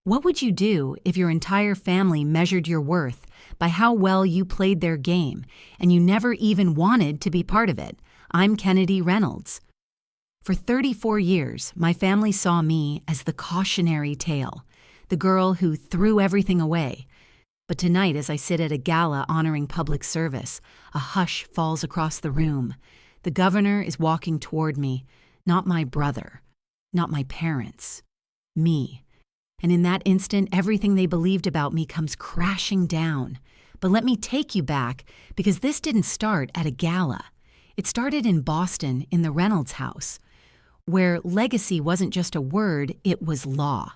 What would you do if your entire family measured your worth by how well you played their game and you never even wanted to be part of it? I'm Kennedy Reynolds. For 34 years, my family saw me as the cautionary tale, the girl who threw everything away. But tonight, as I sit at a gala honoring public service, a hush falls across the room. The governor is walking toward me, not my brother, not my parents, me. And in that instant, everything they believed about me comes crashing down. But let me take you back, because this didn't start at a gala. It started in Boston, in the Reynolds house, where legacy wasn't just a word, it was law.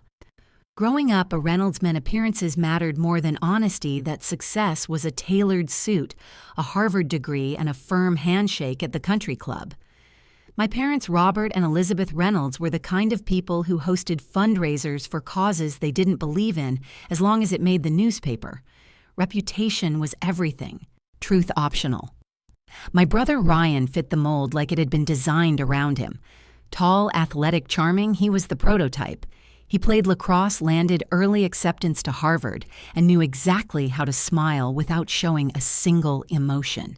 Growing up, a Reynolds-man appearances mattered more than honesty, that success was a tailored suit, a Harvard degree, and a firm handshake at the country club. My parents, Robert and Elizabeth Reynolds, were the kind of people who hosted fundraisers for causes they didn't believe in, as long as it made the newspaper. Reputation was everything, truth optional. My brother Ryan fit the mold like it had been designed around him. Tall, athletic, charming, he was the prototype. He played lacrosse, landed early acceptance to Harvard, and knew exactly how to smile without showing a single emotion.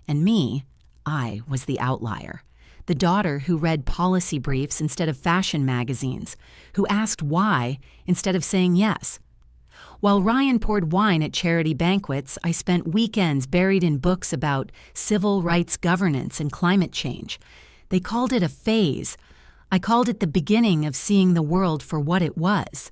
And me, I was the outlier. The daughter who read policy briefs instead of fashion magazines, who asked why instead of saying yes. While Ryan poured wine at charity banquets, I spent weekends buried in books about civil rights governance and climate change. They called it a phase. I called it the beginning of seeing the world for what it was.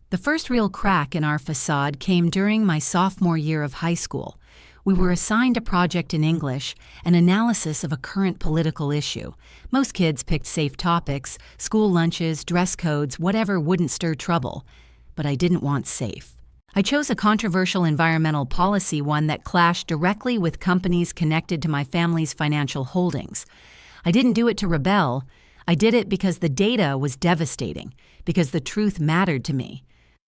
The first real crack in our facade came during my sophomore year of high school. We were assigned a project in English, an analysis of a current political issue. Most kids picked safe topics, school lunches, dress codes, whatever wouldn't stir trouble. But I didn't want safe. I chose a controversial environmental policy one that clashed directly with companies connected to my family's financial holdings. I didn't do it to rebel. I did it because the data was devastating, because the truth mattered to me.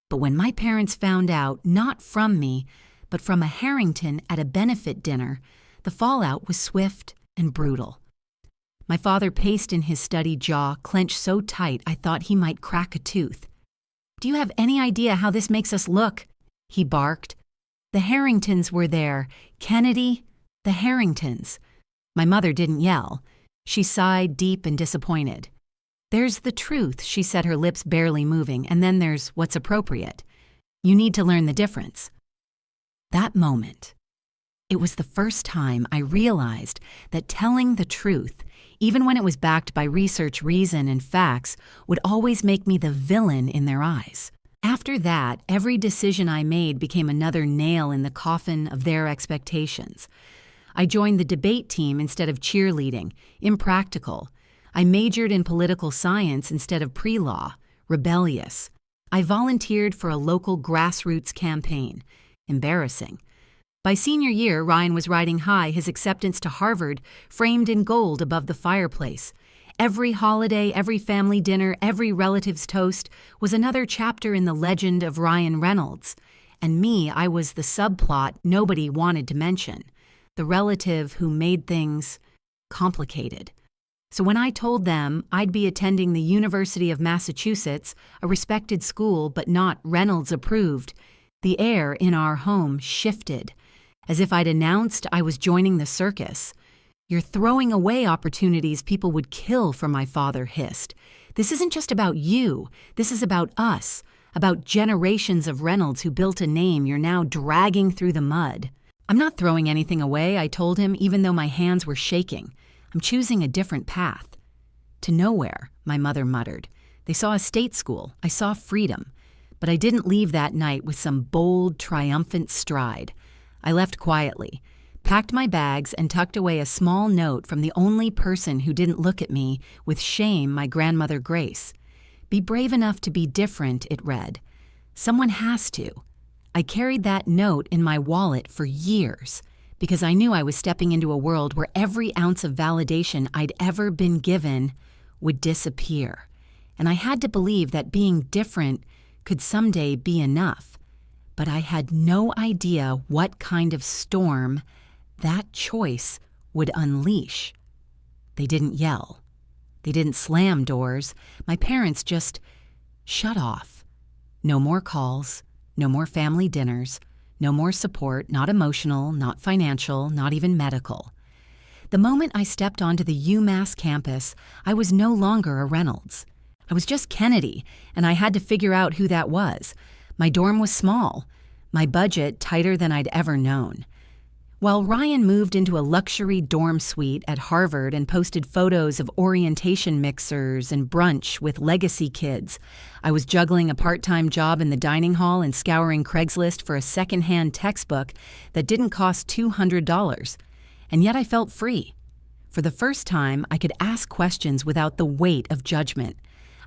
But when my parents found out, not from me, but from a Harrington at a benefit dinner, the fallout was swift and brutal. My father paced in his study, jaw clenched so tight I thought he might crack a tooth. "Do you have any idea how this makes us look?" he barked. The Harringtons were there. Kennedy, the Harringtons. My mother didn't yell. She sighed, deep and disappointed. "There's the truth," she said, her lips barely moving, "and then there's what's appropriate. You need to learn the difference." That moment, it was the first time I realized that telling the truth, even when it was backed by research, reason, and facts, would always make me the villain in their eyes. After that, every decision I made became another nail in the coffin of their expectations. I joined the debate team instead of cheerleading, impractical. I majored in political science instead of pre-law, rebellious. I volunteered for a local grassroots campaign, embarrassing. By senior year, Ryan was riding high, his acceptance to Harvard framed in gold above the fireplace. Every holiday, every family dinner, every relative's toast was another chapter in the legend of Ryan Reynolds. And me, I was the subplot nobody wanted to mention, the relative who made things complicated. So when I told them I'd be attending the University of Massachusetts, a respected school but not Reynolds approved, the air in our home shifted, as if I'd announced I was joining the circus. "You're throwing away opportunities people would kill for," my father hissed. "This isn't just about you. This is about us, about generations of Reynolds who built a name you're now dragging through the mud." "I'm not throwing anything away," I told him, even though my hands were shaking. "I'm choosing a different path." "To nowhere," my mother muttered. "They saw a state school. I saw freedom." But I didn't leave that night with some bold, triumphant stride. I left quietly, packed my bags, and tucked away a small note from the only person who didn't look at me with shame, my grandmother Grace. "Be brave enough to be different," it read. "Someone has to." I carried that note in my wallet for years, because I knew I was stepping into a world where every ounce of validation I'd ever been given would disappear. And I had to believe that being different could someday be enough. But I had no idea what kind of storm that choice would unleash. They didn't yell. They didn't slam doors. My parents just shut off. No more calls, no more family dinners, no more support, not emotional, not financial, not even medical. The moment I stepped onto the UMass campus, I was no longer a Reynolds. I was just Kennedy, and I had to figure out who that was. My dorm was small, my budget tighter than I'd ever known. While Ryan moved into a luxury dorm suite at Harvard and posted photos of orientation mixers and brunch with legacy kids, I was juggling a part-time job in the dining hall and scouring Craigslist for a second-hand textbook that didn't cost $200. And yet I felt free. For the first time, I could ask questions without the weight of judgment.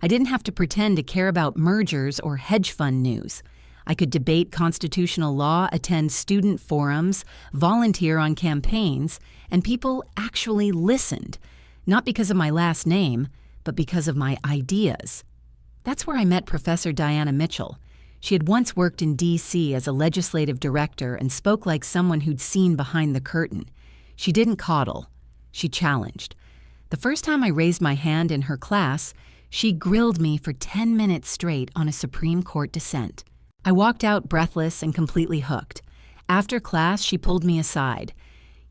I didn't have to pretend to care about mergers or hedge fund news. I could debate constitutional law, attend student forums, volunteer on campaigns, and people actually listened, not because of my last name, but because of my ideas. That's where I met Professor Diana Mitchell. She had once worked in D.C. as a legislative director and spoke like someone who'd seen behind the curtain. She didn't coddle. She challenged. The first time I raised my hand in her class, she grilled me for 10 minutes straight on a Supreme Court dissent. I walked out breathless and completely hooked. After class, she pulled me aside.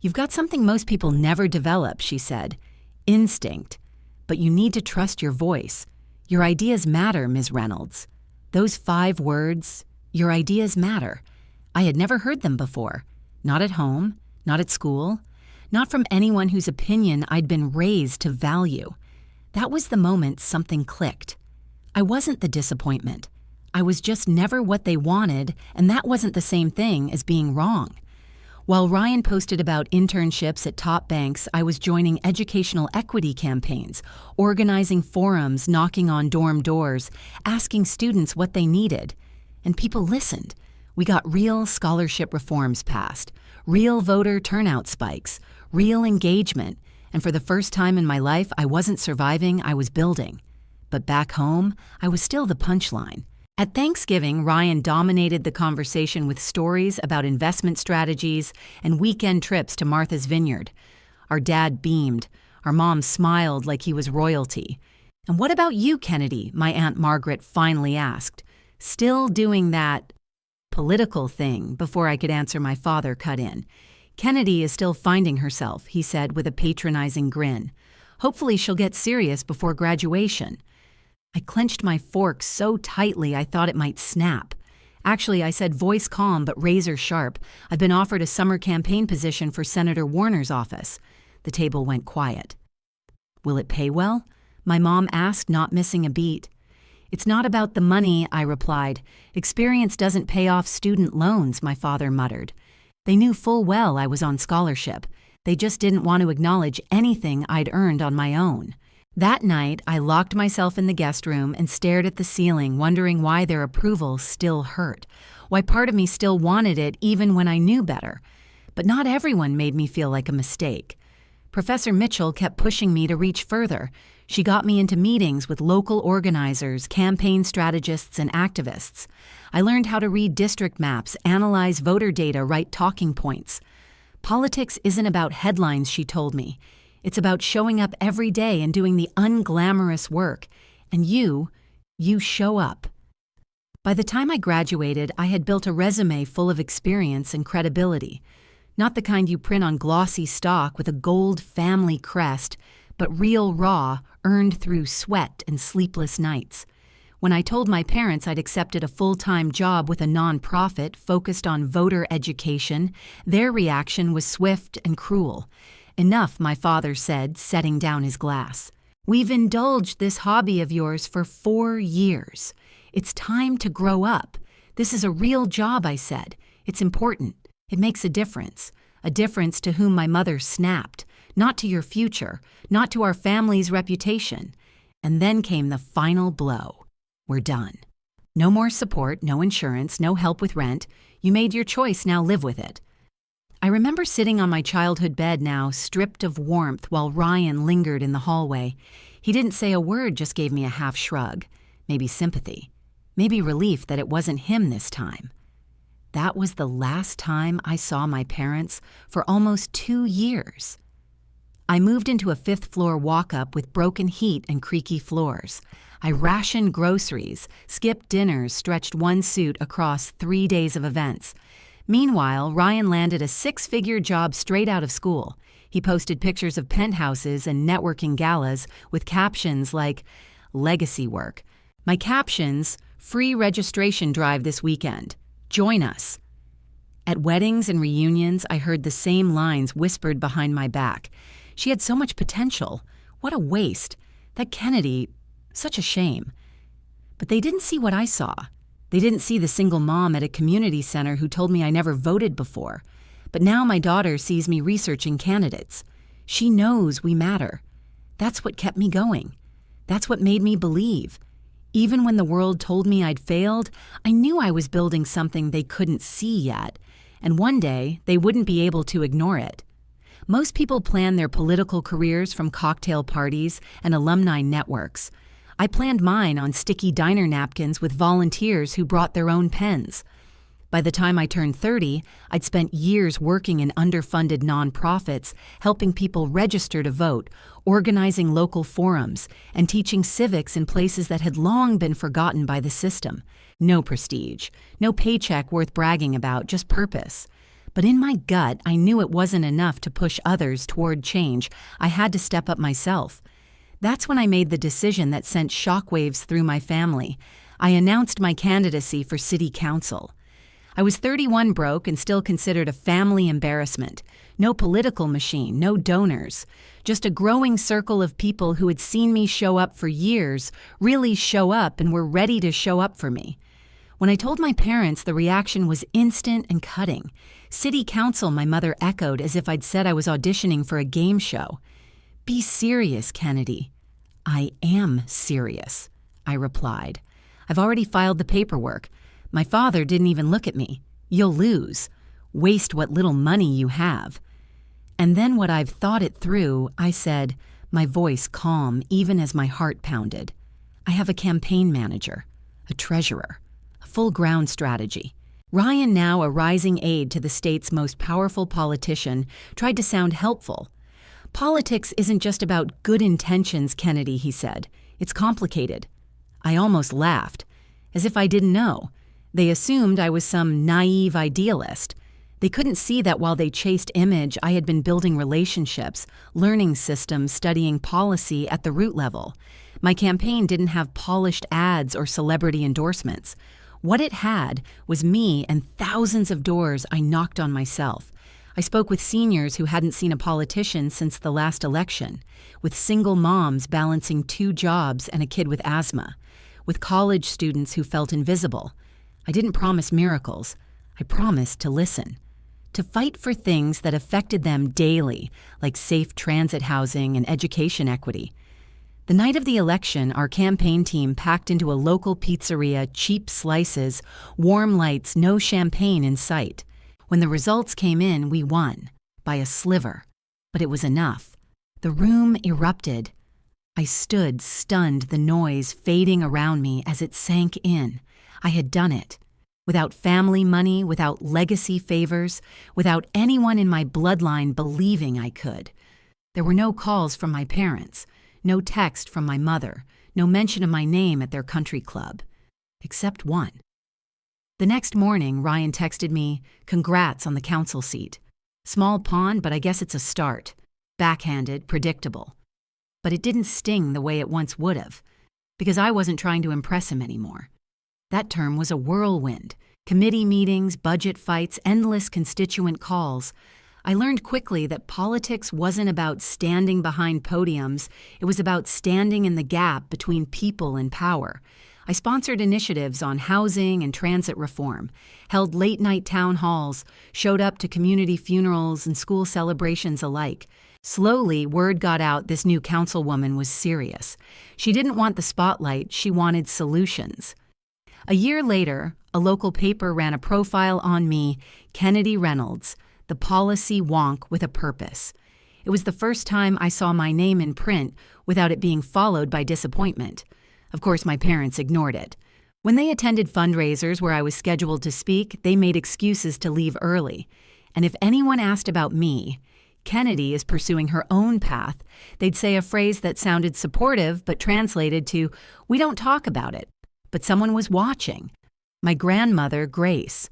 "You've got something most people never develop," she said. "Instinct. But you need to trust your voice. Your ideas matter, Ms. Reynolds." Those 5 words, "your ideas matter." I had never heard them before. Not at home, not at school, not from anyone whose opinion I'd been raised to value. That was the moment something clicked. I wasn't the disappointment. I was just never what they wanted, and that wasn't the same thing as being wrong. While Ryan posted about internships at top banks, I was joining educational equity campaigns, organizing forums, knocking on dorm doors, asking students what they needed. And people listened. We got real scholarship reforms passed, real voter turnout spikes, real engagement, and for the first time in my life, I wasn't surviving, I was building. But back home, I was still the punchline. At Thanksgiving, Ryan dominated the conversation with stories about investment strategies and weekend trips to Martha's Vineyard. Our dad beamed. Our mom smiled like he was royalty. "And what about you, Kennedy?" my Aunt Margaret finally asked. Still doing that political thing before I could answer, my father cut in. "Kennedy is still finding herself," he said with a patronizing grin. "Hopefully she'll get serious before graduation." I clenched my fork so tightly I thought it might snap. Actually, I said, voice calm but razor sharp, "I've been offered a summer campaign position for Senator Warner's office." The table went quiet. "Will it pay well?" my mom asked, not missing a beat. "It's not about the money," I replied. "Experience doesn't pay off student loans," my father muttered. They knew full well I was on scholarship. They just didn't want to acknowledge anything I'd earned on my own. That night, I locked myself in the guest room and stared at the ceiling, wondering why their approval still hurt, why part of me still wanted it even when I knew better. But not everyone made me feel like a mistake. Professor Mitchell kept pushing me to reach further. She got me into meetings with local organizers, campaign strategists, and activists. I learned how to read district maps, analyze voter data, write talking points. Politics isn't about headlines, she told me. It's about showing up every day and doing the unglamorous work. And you show up. By the time I graduated, I had built a resume full of experience and credibility. Not the kind you print on glossy stock with a gold family crest, but real raw, earned through sweat and sleepless nights. When I told my parents I'd accepted a full-time job with a nonprofit focused on voter education, their reaction was swift and cruel. "Enough," my father said, setting down his glass. "We've indulged this hobby of yours for 4 years. It's time to grow up. This is a real job," I said. "It's important. It makes a difference to whom my mother snapped, not to your future, not to our family's reputation." And then came the final blow. We're done. No more support, no insurance, no help with rent. You made your choice, now live with it. I remember sitting on my childhood bed now, stripped of warmth, while Ryan lingered in the hallway. He didn't say a word, just gave me a half shrug. Maybe sympathy. Maybe relief that it wasn't him this time. That was the last time I saw my parents for almost 2 years. I moved into a fifth-floor walk-up with broken heat and creaky floors. I rationed groceries, skipped dinners, stretched one suit across 3 days of events. Meanwhile, Ryan landed a six-figure job straight out of school. He posted pictures of penthouses and networking galas with captions like, "Legacy work." My captions, "Free registration drive this weekend. Join us." At weddings and reunions, I heard the same lines whispered behind my back. She had so much potential. What a waste. That Kennedy, such a shame. But they didn't see what I saw. They didn't see the single mom at a community center who told me I never voted before. But now my daughter sees me researching candidates. She knows we matter. That's what kept me going. That's what made me believe. Even when the world told me I'd failed, I knew I was building something they couldn't see yet. And one day, they wouldn't be able to ignore it. Most people plan their political careers from cocktail parties and alumni networks. I planned mine on sticky diner napkins with volunteers who brought their own pens. By the time I turned 30, I'd spent years working in underfunded nonprofits, helping people register to vote, organizing local forums, and teaching civics in places that had long been forgotten by the system. No prestige, no paycheck worth bragging about, just purpose. But in my gut, I knew it wasn't enough to push others toward change. I had to step up myself. That's when I made the decision that sent shockwaves through my family. I announced my candidacy for city council. I was 31 broke and still considered a family embarrassment. No political machine, no donors. Just a growing circle of people who had seen me show up for years, really show up and were ready to show up for me. When I told my parents, the reaction was instant and cutting. City council, my mother echoed as if I'd said I was auditioning for a game show. "Be serious, Kennedy." "I am serious," I replied. "I've already filed the paperwork. My father didn't even look at me. You'll lose. Waste what little money you have." And then what I've thought it through, I said, my voice calm even as my heart pounded. "I have a campaign manager, a treasurer, a full ground strategy." Ryan, now a rising aide to the state's most powerful politician, tried to sound helpful. "Politics isn't just about good intentions, Kennedy," he said. "It's complicated." I almost laughed, as if I didn't know. They assumed I was some naive idealist. They couldn't see that while they chased image, I had been building relationships, learning systems, studying policy at the root level. My campaign didn't have polished ads or celebrity endorsements. What it had was me and thousands of doors I knocked on myself. I spoke with seniors who hadn't seen a politician since the last election, with single moms balancing 2 jobs and a kid with asthma, with college students who felt invisible. I didn't promise miracles. I promised to listen, to fight for things that affected them daily, like safe transit housing and education equity. The night of the election, our campaign team packed into a local pizzeria, cheap slices, warm lights, no champagne in sight. When the results came in, we won, by a sliver. But it was enough. The room erupted. I stood, stunned, the noise fading around me as it sank in. I had done it. Without family money, without legacy favors, without anyone in my bloodline believing I could. There were no calls from my parents, no text from my mother, no mention of my name at their country club. Except one. The next morning, Ryan texted me, "Congrats on the council seat. Small pond, but I guess it's a start. Backhanded, predictable." But it didn't sting the way it once would have, because I wasn't trying to impress him anymore. That term was a whirlwind. Committee meetings, budget fights, endless constituent calls. I learned quickly that politics wasn't about standing behind podiums. It was about standing in the gap between people and power. I sponsored initiatives on housing and transit reform, held late-night town halls, showed up to community funerals and school celebrations alike. Slowly, word got out this new councilwoman was serious. She didn't want the spotlight, she wanted solutions. A year later, a local paper ran a profile on me, Kennedy Reynolds, the policy wonk with a purpose. It was the first time I saw my name in print without it being followed by disappointment. Of course, my parents ignored it. When they attended fundraisers where I was scheduled to speak, they made excuses to leave early. And if anyone asked about me, Kennedy is pursuing her own path. They'd say a phrase that sounded supportive but translated to, we don't talk about it, but someone was watching. My grandmother, Grace.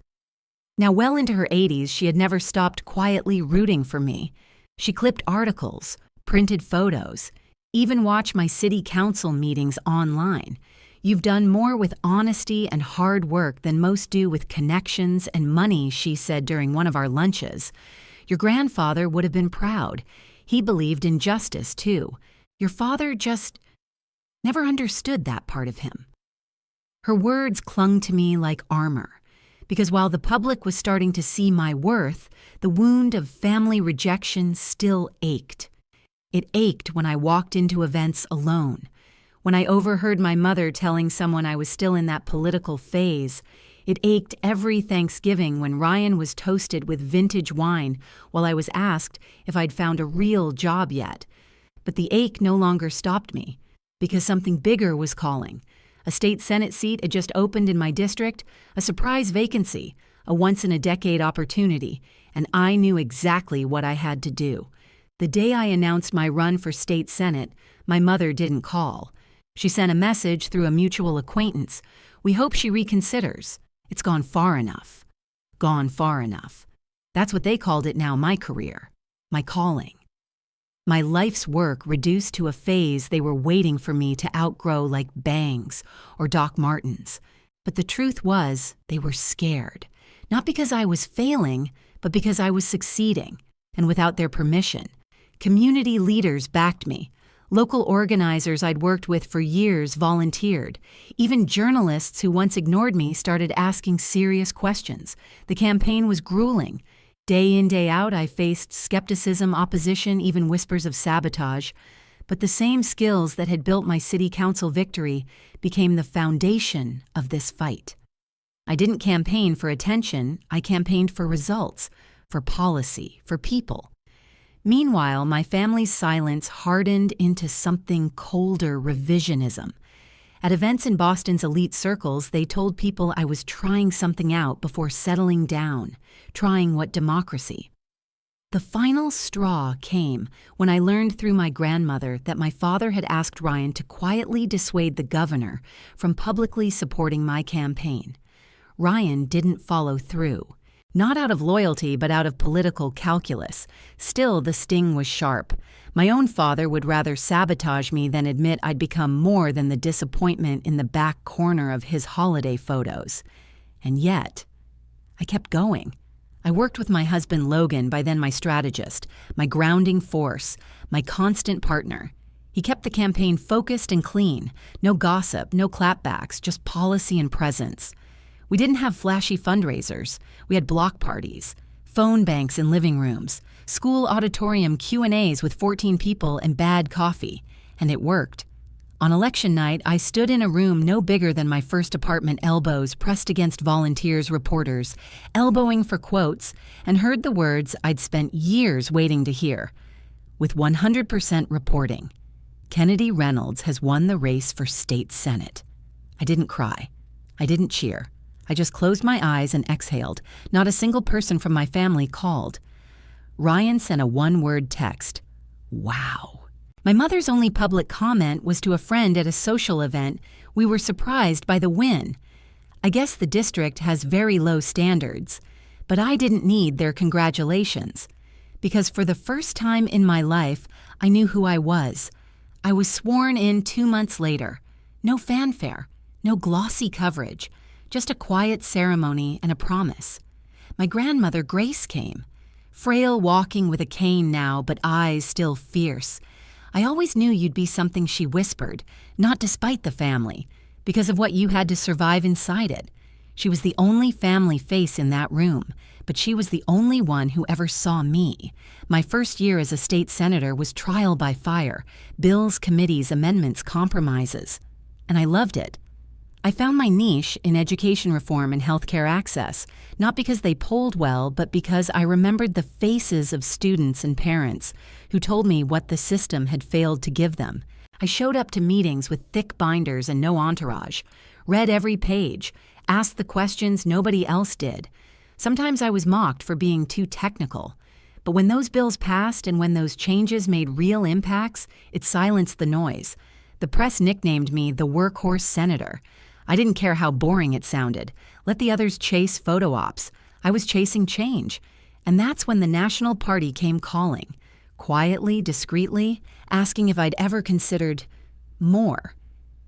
Now, well into her 80s, she had never stopped quietly rooting for me. She clipped articles, printed photos, even watched my city council meetings online. You've done more with honesty and hard work than most do with connections and money, she said during one of our lunches. Your grandfather would have been proud. He believed in justice, too. Your father just never understood that part of him. Her words clung to me like armor, because while the public was starting to see my worth, the wound of family rejection still ached. It ached when I walked into events alone, when I overheard my mother telling someone I was still in that political phase. It ached every Thanksgiving when Ryan was toasted with vintage wine while I was asked if I'd found a real job yet. But the ache no longer stopped me, because something bigger was calling. A state Senate seat had just opened in my district, a surprise vacancy, a once-in-a-decade opportunity, and I knew exactly what I had to do. The day I announced my run for state Senate, my mother didn't call. She sent a message through a mutual acquaintance. We hope she reconsiders. It's gone far enough. Gone far enough. That's what they called it now, my career, my calling. My life's work reduced to a phase they were waiting for me to outgrow like Bangs or Doc Martens. But the truth was, they were scared. Not because I was failing, but because I was succeeding, and without their permission. Community leaders backed me. Local organizers I'd worked with for years volunteered. Even journalists who once ignored me started asking serious questions. The campaign was grueling. Day in, day out, I faced skepticism, opposition, even whispers of sabotage. But the same skills that had built my city council victory became the foundation of this fight. I didn't campaign for attention, I campaigned for results, for policy, for people. Meanwhile, my family's silence hardened into something colder revisionism. At events in Boston's elite circles, they told people I was trying something out before settling down, trying what democracy. The final straw came when I learned through my grandmother that my father had asked Ryan to quietly dissuade the governor from publicly supporting my campaign. Ryan didn't follow through. Not out of loyalty, but out of political calculus. Still, the sting was sharp. My own father would rather sabotage me than admit I'd become more than the disappointment in the back corner of his holiday photos. And yet, I kept going. I worked with my husband Logan, by then my strategist, my grounding force, my constant partner. He kept the campaign focused and clean. No gossip, no clapbacks, just policy and presence. We didn't have flashy fundraisers. We had block parties, phone banks in living rooms, school auditorium Q&As with 14 people and bad coffee. And it worked. On election night, I stood in a room no bigger than my first apartment elbows pressed against volunteers, reporters, elbowing for quotes, and heard the words I'd spent years waiting to hear. With 100% reporting, Kennedy Reynolds has won the race for state Senate. I didn't cry. I didn't cheer. I just closed my eyes and exhaled. Not a single person from my family called. Ryan sent a one-word text. Wow. My mother's only public comment was to a friend at a social event. We were surprised by the win. I guess the district has very low standards, but I didn't need their congratulations. Because for the first time in my life, I knew who I was. I was sworn in 2 months later. No fanfare, no glossy coverage. Just a quiet ceremony and a promise. My grandmother, Grace, came. Frail walking with a cane now, but eyes still fierce. I always knew you'd be something, she whispered, not despite the family, because of what you had to survive inside it. She was the only family face in that room, but she was the only one who ever saw me. My first year as a state senator was trial by fire, bills, committees, amendments, compromises. And I loved it. I found my niche in education reform and healthcare access, not because they polled well, but because I remembered the faces of students and parents who told me what the system had failed to give them. I showed up to meetings with thick binders and no entourage, read every page, asked the questions nobody else did. Sometimes I was mocked for being too technical, But when those bills passed and when those changes made real impacts, it silenced the noise. The press nicknamed me the workhorse senator. I didn't care how boring it sounded. Let the others chase photo ops. I was chasing change. And that's when the National Party came calling, quietly, discreetly, asking if I'd ever considered more.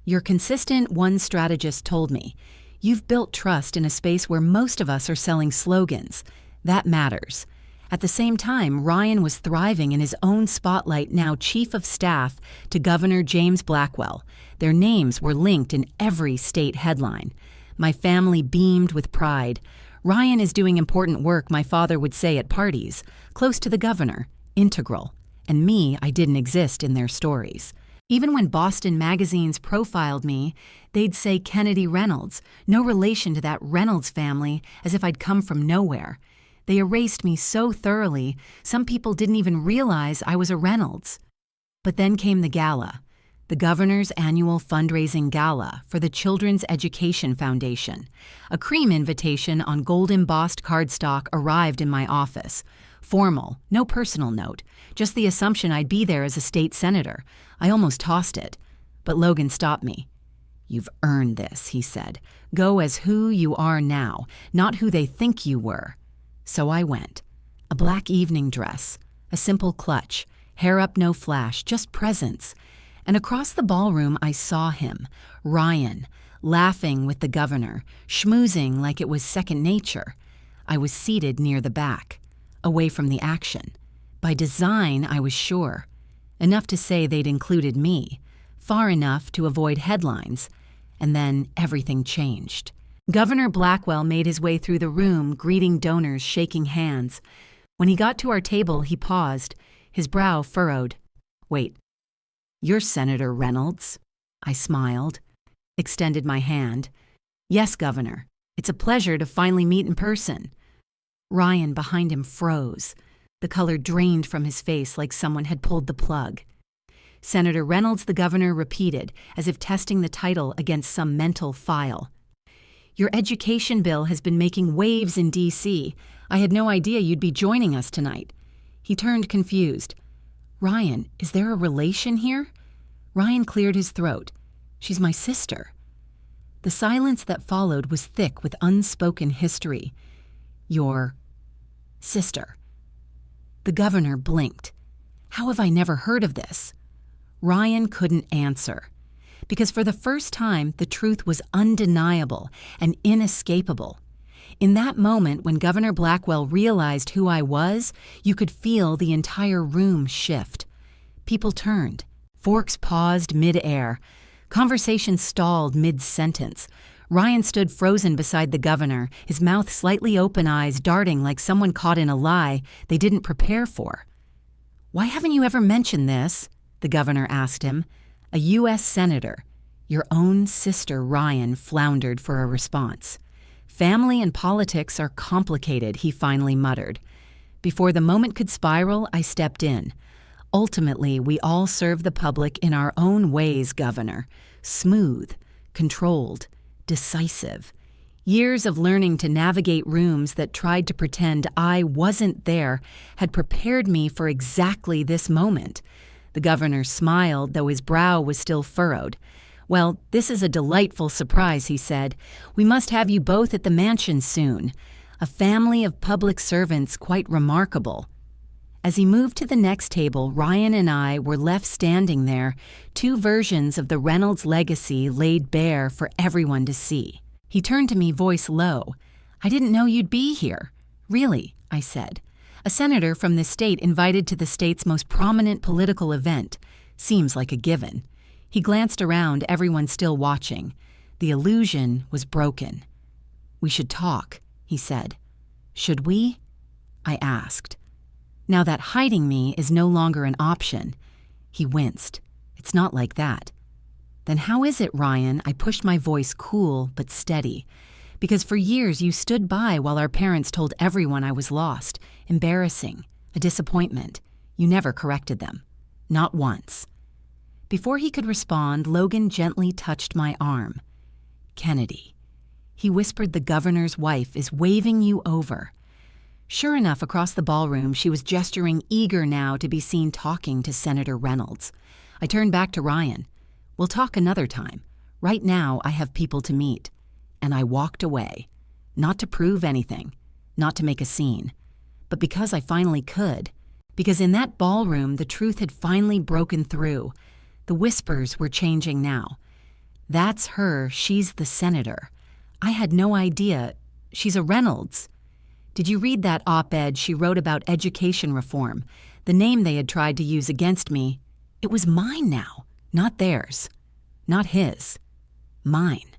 Your consistent one strategist told me, "You've built trust in a space where most of us are selling slogans. That matters." At the same time, Ryan was thriving in his own spotlight, now Chief of Staff to Governor James Blackwell. Their names were linked in every state headline. My family beamed with pride. Ryan is doing important work, my father would say at parties, close to the governor, integral. And me, I didn't exist in their stories. Even when Boston magazines profiled me, they'd say Kennedy Reynolds, no relation to that Reynolds family, as if I'd come from nowhere. They erased me so thoroughly, some people didn't even realize I was a Reynolds. But then came the gala, the governor's annual fundraising gala for the Children's Education Foundation. A cream invitation on gold-embossed cardstock arrived in my office. Formal, no personal note, just the assumption I'd be there as a state senator. I almost tossed it, but Logan stopped me. "You've earned this," he said. "Go as who you are now, not who they think you were." So I went. A black evening dress, a simple clutch, hair up, no flash, just presence. And across the ballroom I saw him, Ryan, laughing with the governor, schmoozing like it was second nature. I was seated near the back, away from the action. By design, I was sure. Enough to say they'd included me, far enough to avoid headlines. And then everything changed. Governor Blackwell made his way through the room, greeting donors, shaking hands. When he got to our table, he paused, his brow furrowed. "Wait, you're Senator Reynolds?" I smiled, extended my hand. "Yes, Governor. It's a pleasure to finally meet in person." Ryan behind him froze. The color drained from his face like someone had pulled the plug. Senator Reynolds, the governor, repeated, as if testing the title against some mental file. "Your education bill has been making waves in D.C. I had no idea you'd be joining us tonight." He turned confused. "Ryan, is there a relation here?" Ryan cleared his throat. "She's my sister." The silence that followed was thick with unspoken history. "Your sister." The governor blinked. How have I never heard of this? Ryan couldn't answer. Because for the first time, the truth was undeniable and inescapable. In that moment, when Governor Blackwell realized who I was, you could feel the entire room shift. People turned. Forks paused mid-air. Conversation stalled mid-sentence. Ryan stood frozen beside the governor, his mouth slightly open, eyes darting like someone caught in a lie they didn't prepare for. "Why haven't you ever mentioned this?" the governor asked him. A U.S. senator. Your own sister, Ryan, floundered for a response. "Family and politics are complicated," he finally muttered. Before the moment could spiral, I stepped in. "Ultimately, we all serve the public in our own ways, Governor. Smooth, controlled, decisive. Years of learning to navigate rooms that tried to pretend I wasn't there had prepared me for exactly this moment." The governor smiled, though his brow was still furrowed. "Well, this is a delightful surprise," he said. "We must have you both at the mansion soon. A family of public servants quite remarkable." As he moved to the next table, Ryan and I were left standing there, two versions of the Reynolds legacy laid bare for everyone to see. He turned to me, voice low. "I didn't know you'd be here." "Really?" I said. "A senator from this state invited to the state's most prominent political event. Seems like a given." He glanced around, everyone still watching. The illusion was broken. "We should talk," he said. "Should we?" I asked. "Now that hiding me is no longer an option." He winced. "It's not like that." "Then how is it, Ryan?" I pushed my voice cool but steady. "Because for years you stood by while our parents told everyone I was lost, embarrassing, a disappointment. You never corrected them. Not once." Before he could respond, Logan gently touched my arm. "Kennedy," he whispered, "the governor's wife is waving you over." Sure enough, across the ballroom, she was gesturing, eager now to be seen talking to Senator Reynolds. I turned back to Ryan. "We'll talk another time. Right now, I have people to meet." And I walked away. Not to prove anything, not to make a scene, but because I finally could. Because in that ballroom, the truth had finally broken through. The whispers were changing now. "That's her. She's the senator. I had no idea. She's a Reynolds. Did you read that op-ed she wrote about education reform? The name they had tried to use against me. It was mine now, not theirs. Not his. Mine."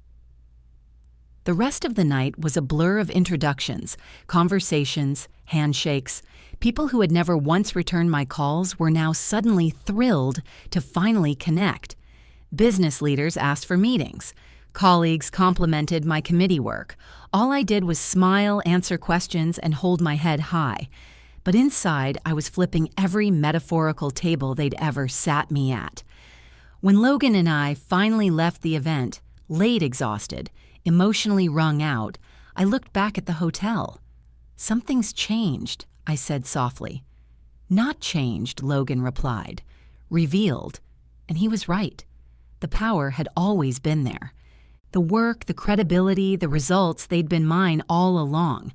The rest of the night was a blur of introductions, conversations, handshakes. People who had never once returned my calls were now suddenly thrilled to finally connect. Business leaders asked for meetings. Colleagues complimented my committee work. All I did was smile, answer questions, and hold my head high. But inside, I was flipping every metaphorical table they'd ever sat me at. When Logan and I finally left the event, late exhausted, emotionally wrung out, I looked back at the hotel. "Something's changed," I said softly. "Not changed," Logan replied. "Revealed." And he was right. The power had always been there. The work, the credibility, the results, they'd been mine all along.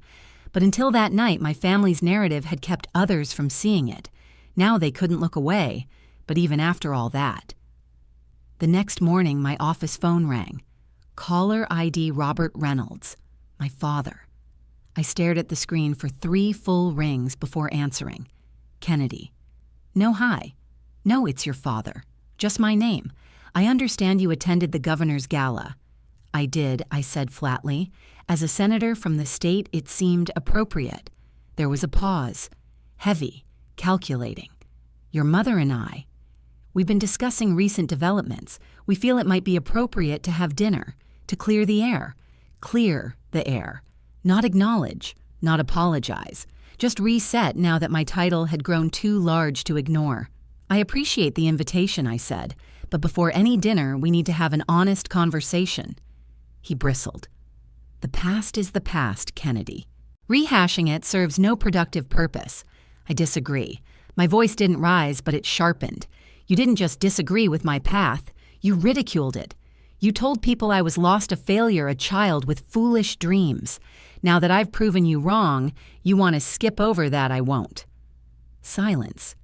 But until that night, my family's narrative had kept others from seeing it. Now they couldn't look away, but even after all that. The next morning, my office phone rang. Caller ID Robert Reynolds, my father. I stared at the screen for 3 full rings before answering. Kennedy. "No, hi. No, it's your father. Just my name. I understand you attended the governor's gala." "I did," I said flatly. As a senator from the state, it seemed appropriate. There was a pause. Heavy, calculating. "Your mother and I. We've been discussing recent developments. We feel it might be appropriate to have dinner, to clear the air. Clear the air. Not acknowledge, not apologize. Just reset now that my title had grown too large to ignore." "I appreciate the invitation," I said, "but before any dinner, we need to have an honest conversation." He bristled. "The past is the past, Kennedy. Rehashing it serves no productive purpose." "I disagree." My voice didn't rise, but it sharpened. "You didn't just disagree with my path. You ridiculed it. You told people I was lost, a failure, a child with foolish dreams. Now that I've proven you wrong, you want to skip over that. I won't." Silence,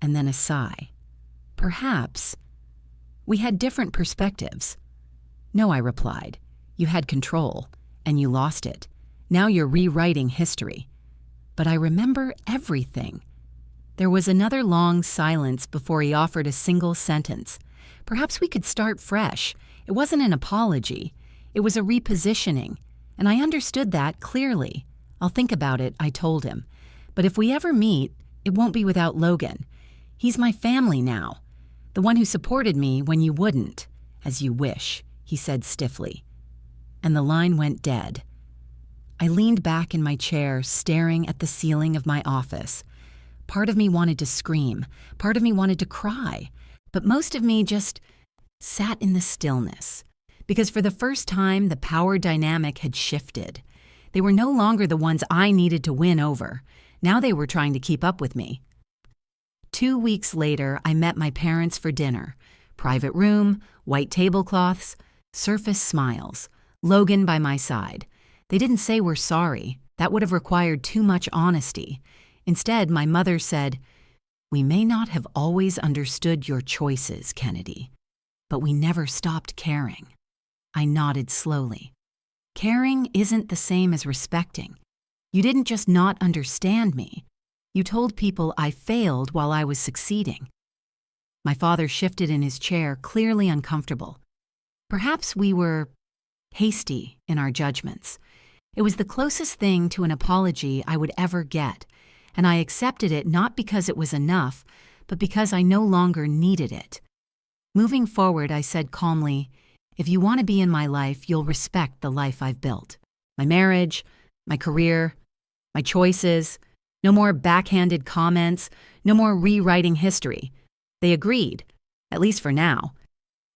and then a sigh. "Perhaps. We had different perspectives." "No," I replied. "You had control, and you lost it. Now you're rewriting history." "But I remember everything." There was another long silence before he offered a single sentence. "Perhaps we could start fresh." It wasn't an apology. It was a repositioning, and I understood that clearly. "I'll think about it," I told him. "But if we ever meet, it won't be without Logan. He's my family now. The one who supported me when you wouldn't." "As you wish," he said stiffly. And the line went dead. I leaned back in my chair, staring at the ceiling of my office. Part of me wanted to scream. Part of me wanted to cry. But most of me just sat in the stillness. Because for the first time, the power dynamic had shifted. They were no longer the ones I needed to win over. Now they were trying to keep up with me. 2 weeks later, I met my parents for dinner. Private room, white tablecloths, surface smiles. Logan by my side. They didn't say we're sorry. That would have required too much honesty. Instead, my mother said, "We may not have always understood your choices, Kennedy, but we never stopped caring." I nodded slowly. Caring isn't the same as respecting. You didn't just not understand me. You told people I failed while I was succeeding. My father shifted in his chair, clearly uncomfortable. Perhaps we were hasty in our judgments. It was the closest thing to an apology I would ever get, and I accepted it not because it was enough, but because I no longer needed it. Moving forward, I said calmly, "If you want to be in my life, you'll respect the life I've built. My marriage, my career, my choices. No more backhanded comments, no more rewriting history." They agreed, at least for now.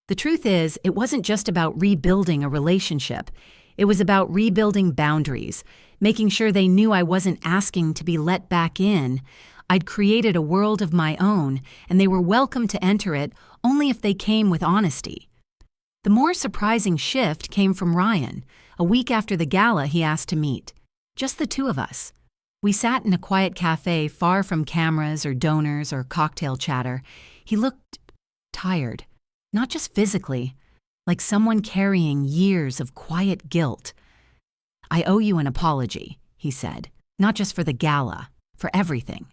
The truth is, it wasn't just about rebuilding a relationship. It was about rebuilding boundaries, making sure they knew I wasn't asking to be let back in. I'd created a world of my own, and they were welcome to enter it only if they came with honesty. The more surprising shift came from Ryan. A week after the gala, he asked to meet. Just the two of us. We sat in a quiet cafe far from cameras or donors or cocktail chatter. He looked tired, not just physically, like someone carrying years of quiet guilt. "I owe you an apology," he said, "not just for the gala, for everything.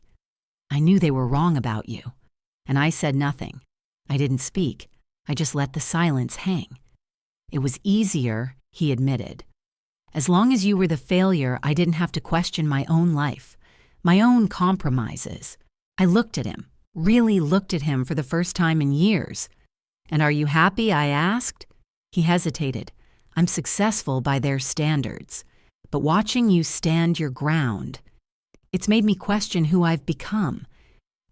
I knew they were wrong about you." And I said nothing. I didn't speak. I just let the silence hang. It was easier, he admitted. As long as you were the failure, I didn't have to question my own life, my own compromises. I looked at him, really looked at him for the first time in years. "And are you happy?" I asked. He hesitated. "I'm successful by their standards. But watching you stand your ground, it's made me question who I've become."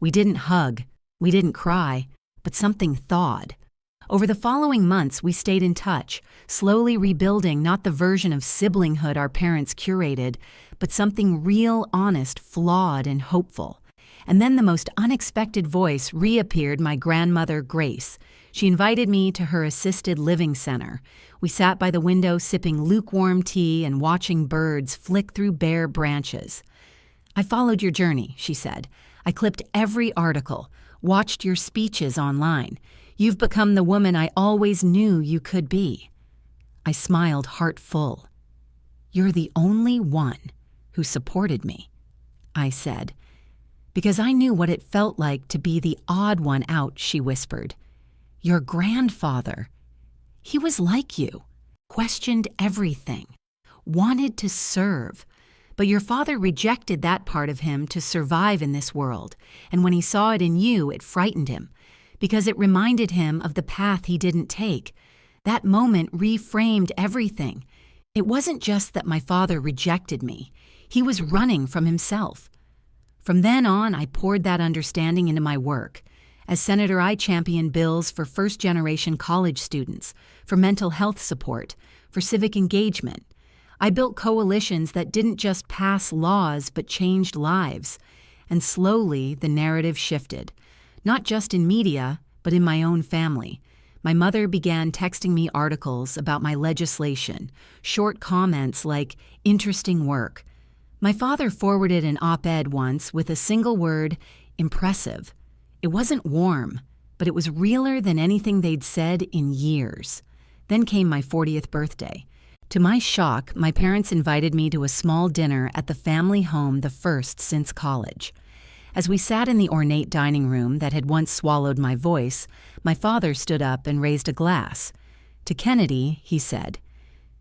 We didn't hug, we didn't cry, but something thawed. Over the following months, we stayed in touch, slowly rebuilding not the version of siblinghood our parents curated, but something real, honest, flawed, and hopeful. And then the most unexpected voice reappeared, my grandmother, Grace. She invited me to her assisted living center. We sat by the window sipping lukewarm tea and watching birds flick through bare branches. "I followed your journey," she said. "I clipped every article, watched your speeches online. You've become the woman I always knew you could be." I smiled heart full. "You're the only one who supported me," I said. "Because I knew what it felt like to be the odd one out," she whispered. "Your grandfather, he was like you, questioned everything, wanted to serve. But your father rejected that part of him to survive in this world, and when he saw it in you, it frightened him, because it reminded him of the path he didn't take. That moment reframed everything. It wasn't just that my father rejected me. He was running from himself." From then on, I poured that understanding into my work. As senator, I championed bills for first-generation college students, for mental health support, for civic engagement. I built coalitions that didn't just pass laws but changed lives. And slowly, the narrative shifted. Not just in media, but in my own family. My mother began texting me articles about my legislation, short comments like, "interesting work." My father forwarded an op-ed once with a single word, "impressive." It wasn't warm, but it was realer than anything they'd said in years. Then came my 40th birthday. To my shock, my parents invited me to a small dinner at the family home, the first since college. As we sat in the ornate dining room that had once swallowed my voice, my father stood up and raised a glass. To Kennedy, he said,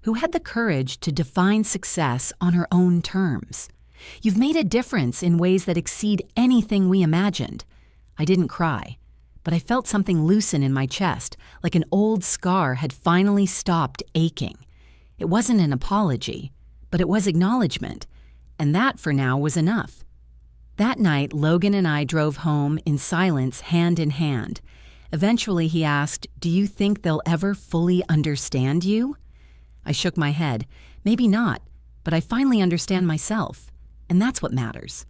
who had the courage to define success on her own terms. "You've made a difference in ways that exceed anything we imagined." I didn't cry, but I felt something loosen in my chest, like an old scar had finally stopped aching. It wasn't an apology, but it was acknowledgement, and that for now was enough. That night, Logan and I drove home in silence, hand in hand. Eventually, he asked, "Do you think they'll ever fully understand you?" I shook my head. Maybe not, but I finally understand myself, and that's what matters.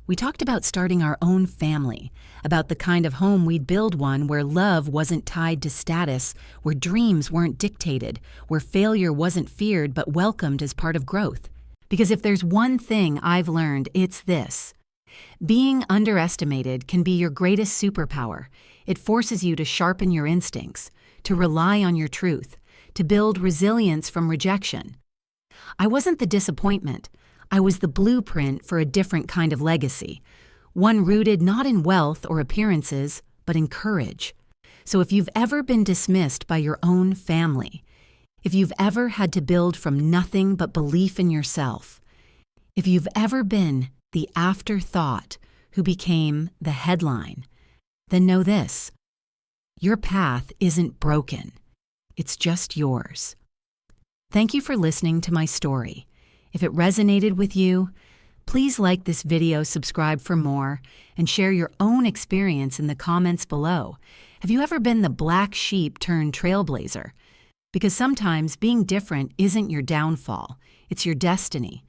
We talked about starting our own family, about the kind of home we'd build, one where love wasn't tied to status, where dreams weren't dictated, where failure wasn't feared but welcomed as part of growth. Because if there's one thing I've learned, it's this. Being underestimated can be your greatest superpower. It forces you to sharpen your instincts, to rely on your truth, to build resilience from rejection. I wasn't the disappointment. I was the blueprint for a different kind of legacy, one rooted not in wealth or appearances, but in courage. So if you've ever been dismissed by your own family, if you've ever had to build from nothing but belief in yourself, if you've ever been the afterthought who became the headline, then know this: your path isn't broken. It's just yours. Thank you for listening to my story. If it resonated with you, please like this video, subscribe for more, and share your own experience in the comments below. Have you ever been the black sheep turned trailblazer? Because sometimes being different isn't your downfall, it's your destiny.